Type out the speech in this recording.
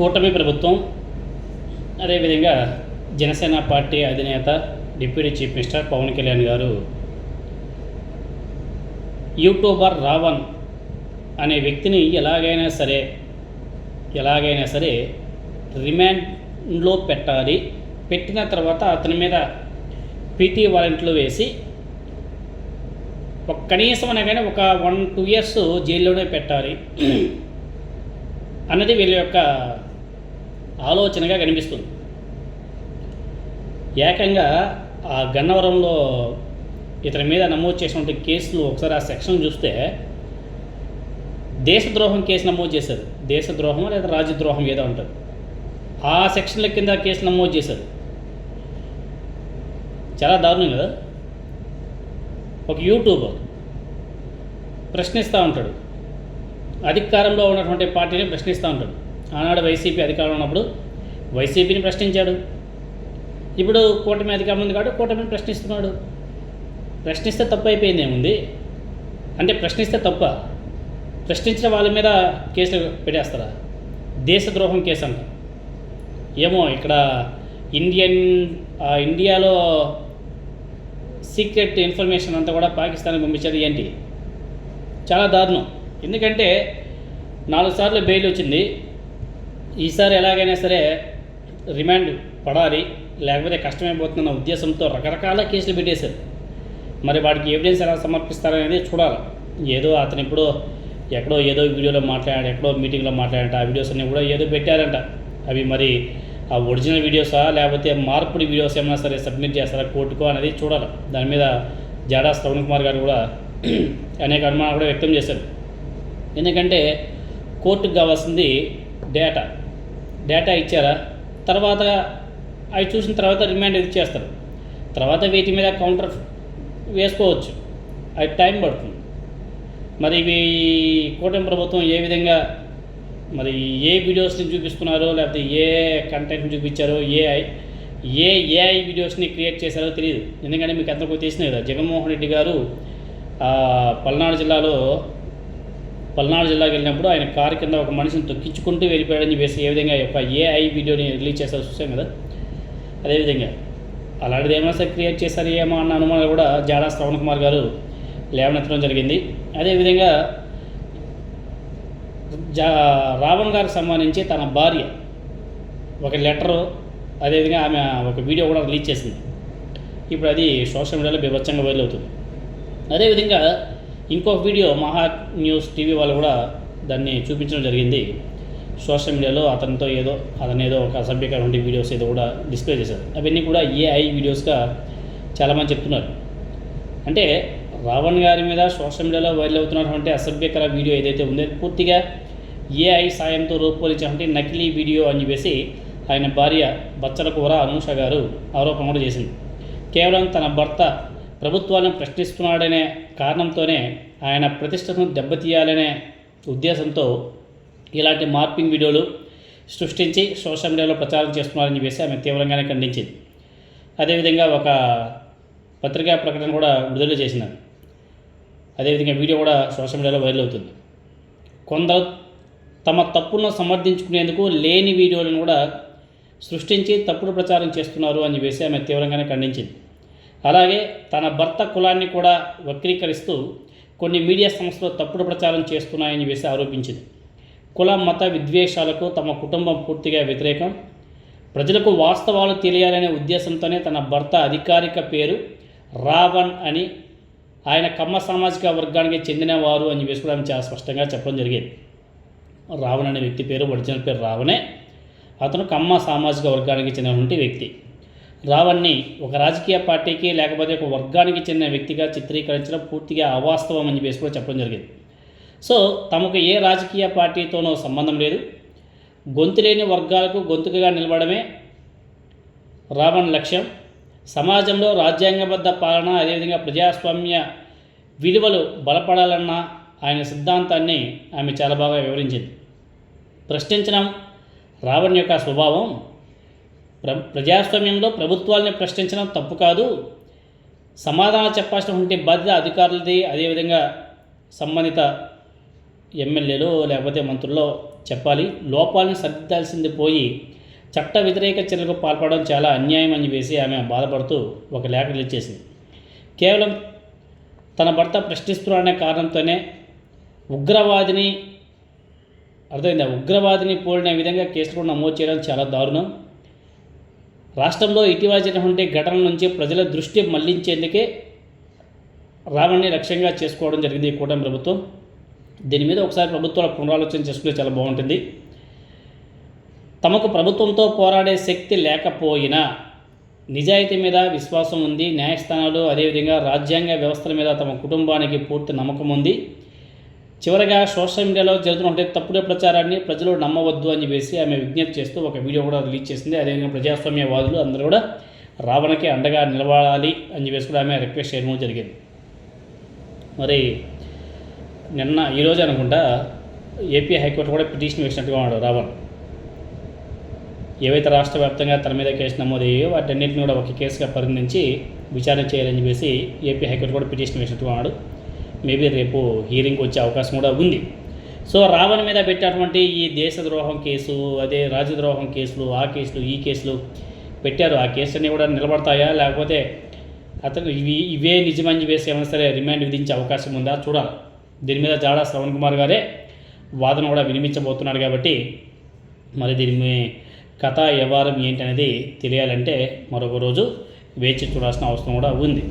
కూటమి ప్రభుత్వం అదేవిధంగా జనసేన పార్టీ అధినేత deputy chief minister Pawan Kalyan garu YouTuber Raavan అనే వ్యక్తిని ఎలాగైనా సరే రిమాండ్లో పెట్టాలి. పెట్టిన తర్వాత అతని మీద పీటీ వారెంట్లు వేసి కనీసం అనగానే ఒక 1-2 years జైల్లోనే పెట్టాలి అన్నది వీళ్ళ యొక్క ఆలోచనగా కనిపిస్తుంది. ఏకంగా ఆ గన్నవరంలో ఇతని మీద నమోదు చేసినటువంటి కేసులు ఒకసారి ఆ సెక్షన్ చూస్తే దేశద్రోహం కేసు నమోదు చేశారు. దేశద్రోహం లేదా రాజ్యద్రోహం ఏదో ఉంటుంది. ఆ సెక్షన్ల కింద కేసు నమోదు చేశారు. చాలా దారుణం కదా. ఒక యూట్యూబర్ ప్రశ్నిస్తూ ఉంటాడు, అధికారంలో ఉన్నటువంటి పార్టీని ప్రశ్నిస్తూ ఉంటాడు. ఆనాడు వైసీపీ అధికారంలో ఉన్నప్పుడు వైసీపీని ప్రశ్నించాడు. ఇప్పుడు కూటమి అధికారం ఉంది కాబట్టి కూటమిని ప్రశ్నిస్తున్నాడు. ప్రశ్నిస్తే తప్పు అయిపోయింది ఏముంది అంటే, ప్రశ్నిస్తే తప్ప, ప్రశ్నించిన వాళ్ళ మీద కేసులు పెట్టేస్తారా? దేశద్రోహం కేసు అంట. ఏమో ఇక్కడ ఇండియాలో సీక్రెట్ ఇన్ఫర్మేషన్ అంతా కూడా పాకిస్తాన్కి పంపించేది ఏంటి? చాలా దారుణం. ఎందుకంటే 4 సార్లు బెయిల్ వచ్చింది. ఈసారి ఎలాగైనా సరే రిమాండ్ పడాలి, లేకపోతే కష్టమైపోతుందన్న ఉద్దేశంతో రకరకాల కేసులు పెట్టేశారు. మరి వాడికి ఎవిడెన్స్ ఎలా సమర్పిస్తారనేది చూడాలి. ఏదో అతను ఇప్పుడు ఎక్కడో ఏదో వీడియోలో మాట్లాడాడు, ఎక్కడో మీటింగ్లో మాట్లాడాడు. ఆ వీడియోస్ అన్నీ కూడా ఏదో పెట్టారంట. అవి మరి ఆ ఒరిజినల్ వీడియోసా లేకపోతే మార్పుడి వీడియోస్ ఏమైనా సరే సబ్మిట్ చేస్తారా కోర్టుకో అనేది చూడాలి. దాని మీద జాడా శ్రవణ్ కుమార్ గారు కూడా అనేక అనుమానాలు కూడా వ్యక్తం చేశారు. ఎందుకంటే కోర్టుకు కావాల్సింది డేటా ఇచ్చారా, తర్వాత అవి చూసిన తర్వాత రిమాండ్ ఇచ్చేస్తారు. తర్వాత వీటి మీద కౌంటర్ వేసుకోవచ్చు. అది టైం పడుతుంది. మరి ఇవి కూటమి ప్రభుత్వం ఏ విధంగా మరి ఏ వీడియోస్ని చూపిస్తున్నారో, లేకపోతే ఏ కంటెంట్ని చూపించారో, ఏఐ వీడియోస్ని క్రియేట్ చేశారో తెలియదు. ఎందుకంటే మీకు అందరికీ తెలిసినాయి కదా, జగన్మోహన్ రెడ్డి గారు పల్నాడు జిల్లాకి వెళ్ళినప్పుడు ఆయన కారు కింద ఒక మనిషిని తొక్కించుకుంటూ వెళ్ళిపోయాడని చెప్పేసి ఏ విధంగా ఒక ఏఐ వీడియోని రిలీజ్ చేశారో చూసాం కదా. అదేవిధంగా అలాంటిది ఏమైనా సరే క్రియేట్ చేశారు ఏమో అన్న అనుమానాలు కూడా జాడా శ్రవణ్ కుమార్ గారు లేవనెత్తడం జరిగింది. అదేవిధంగా రావణ్ గారికి సంబంధించి తన భార్య ఒక లెటరు, అదేవిధంగా ఆమె ఒక వీడియో కూడా రిలీజ్ చేసింది. ఇప్పుడు అది సోషల్ మీడియాలో బీభత్సంగా వైరల్ అవుతుంది. అదేవిధంగా ఇంకొక వీడియో మహా న్యూస్ టీవీ వాళ్ళు కూడా దాన్ని చూపించడం జరిగింది. సోషల్ మీడియాలో అతనేదో ఒక అసభ్యకరమైన వీడియోస్ ఏదో కూడా డిస్ప్లే చేశారు. అవన్నీ కూడా ఏఐ వీడియోస్గా చాలామంది చెప్తున్నారు. అంటే రావణ్ గారి మీద సోషల్ మీడియాలో వైరల్ అవుతున్నటువంటి అసభ్యకర వీడియో ఏదైతే ఉందో పూర్తిగా ఏఐ సాయంతో రూపొందించినటువంటి నకిలీ వీడియో అని చెప్పేసి ఆయన భార్య బచ్చలకూర అనూష గారు ఆరోపణ కూడా చేసింది. కేవలం తన భర్త ప్రభుత్వాన్ని ప్రశ్నిస్తున్నాడనే కారణంతోనే ఆయన ప్రతిష్టను దెబ్బతీయాలనే ఉద్దేశంతో ఇలాంటి మార్పింగ్ వీడియోలు సృష్టించి సోషల్ మీడియాలో ప్రచారం చేస్తున్నారని చెప్పేసి ఆమె తీవ్రంగానే ఖండించింది. అదేవిధంగా ఒక పత్రికా ప్రకటన కూడా విడుదల చేసినారు. అదేవిధంగా వీడియో కూడా సోషల్ మీడియాలో వైరల్ అవుతుంది. కొందరు తమ తప్పులను సమర్థించుకునేందుకు లేని వీడియోలను కూడా సృష్టించి తప్పుడు ప్రచారం చేస్తున్నారు అని చెప్పేసి ఆమె తీవ్రంగానే ఖండించింది. అలాగే తన భర్త కులాన్ని కూడా వక్రీకరిస్తూ కొన్ని మీడియా సంస్థలు తప్పుడు ప్రచారం చేస్తున్నాయని చెప్పేసి ఆరోపించింది. కుల మత విద్వేషాలకు తమ కుటుంబం పూర్తిగా వ్యతిరేకం, ప్రజలకు వాస్తవాలు తెలియాలనే ఉద్దేశంతోనే తన భర్త అధికారిక పేరు రావణ్ అని, ఆయన కమ్మ సామాజిక వర్గానికి చెందినవారు అని చెప్పేసి కూడా ఆమె చాలా స్పష్టంగా చెప్పడం జరిగేది. రావణ్ అనే వ్యక్తి పేరు ఒరిజినల్ పేరు రావణే. అతను కమ్మ సామాజిక వర్గానికి చెందినటువంటి వ్యక్తి. రావణ్ని ఒక రాజకీయ పార్టీకి లేకపోతే ఒక వర్గానికి చెందిన వ్యక్తిగా చిత్రీకరించడం పూర్తిగా అవాస్తవం అని చెప్పేసి కూడా చెప్పడం జరిగింది. సో తమకు ఏ రాజకీయ పార్టీతోనో సంబంధం లేదు, గొంతు లేని వర్గాలకు గొంతుకగా నిలబడమే రావణ్ లక్ష్యం. సమాజంలో రాజ్యాంగబద్ధ పాలన, అదేవిధంగా ప్రజాస్వామ్య విలువలు బలపడాలన్న ఆయన సిద్ధాంతాన్ని ఆమె చాలా బాగా వివరించింది. ప్రశ్నించడం రావణ్ యొక్క స్వభావం. ప్రజాస్వామ్యంలో ప్రభుత్వాలని ప్రశ్నించడం తప్పు కాదు, సమాధానం చెప్పాల్సినటువంటి బాధ్యత అధికారులది, అదేవిధంగా సంబంధిత ఎమ్మెల్యేలు లేకపోతే మంత్రుల్లో చెప్పాలి. లోపాలను సరిదిద్దాల్సింది పోయి చట్ట వ్యతిరేక చర్యలకు పాల్పడడం చాలా అన్యాయం అని చెప్పేసి ఆమె బాధపడుతూ ఒక లేఖ రిలీజ్ చేసింది. కేవలం తన భర్త ప్రశ్నిస్తున్నాడనే కారణంతోనే ఉగ్రవాదిని పోలిన విధంగా కేసులు కూడా నమోదు చేయడం చాలా దారుణం. రాష్ట్రంలో ఇటీవల జరిగినటువంటి ఘటనల నుంచి ప్రజల దృష్టి మళ్లించేందుకే రావణ్ని లక్ష్యంగా చేసుకోవడం జరిగింది ఈ కూటమి ప్రభుత్వం. దీని మీద ఒకసారి ప్రభుత్వాల పునరాలోచన చేసుకుంటే చాలా బాగుంటుంది. తమకు ప్రభుత్వంతో పోరాడే శక్తి లేకపోయినా నిజాయితీ మీద విశ్వాసం ఉంది, న్యాయస్థానాలు అదేవిధంగా రాజ్యాంగ వ్యవస్థల మీద తమ కుటుంబానికి పూర్తి నమ్మకం ఉంది. చివరగా సోషల్ మీడియాలో జరుగుతున్న తప్పుడు ప్రచారాన్ని ప్రజలు నమ్మవద్దు అని చెప్పేసి ఆమె విజ్ఞప్తి చేస్తూ ఒక వీడియో కూడా రిలీజ్ చేసింది. అదేవిధంగా ప్రజాస్వామ్యవాదులు అందరూ కూడా రావణకి అండగా నిలబడాలి అని చెప్పేసి కూడా ఆమె రిక్వెస్ట్ చేయడం జరిగింది. మరి ఈరోజు అనుకుంటా ఏపీ హైకోర్టు కూడా పిటిషన్ వేసినట్టుగా ఉన్నాడు రావణ్. ఏవైతే రాష్ట్ర వ్యాప్తంగా తన మీద కేసు నమోదయ్యాయో వాటన్నింటిని కూడా ఒక కేసుగా పరిగణించి విచారణ చేయాలని చెప్పేసి ఏపీ హైకోర్టు కూడా పిటిషన్ వేసినట్టుగా ఉన్నాడు. మేబీ రేపు హీరింగ్కి వచ్చే అవకాశం కూడా ఉంది. సో రావణ్ మీద పెట్టినటువంటి ఈ దేశద్రోహం కేసు, అదే రాజద్రోహం కేసులు, ఆ కేసులు ఈ కేసులు పెట్టారు. ఆ కేసులన్నీ కూడా నిలబడతాయా, లేకపోతే అతను ఇవే నిజమని చెప్పేసి ఏమైనా సరే రిమాండ్ విధించే అవకాశం ఉందా చూడాలి. దీని మీద జాడా శ్రవణ్ కుమార్ గారే వాదన కూడా వినిపించబోతున్నాడు. కాబట్టి మరి దీని కథ వ్యవహారం ఏంటనేది తెలియాలంటే మరొక రోజు వేచి చూడాల్సిన అవసరం కూడా ఉంది.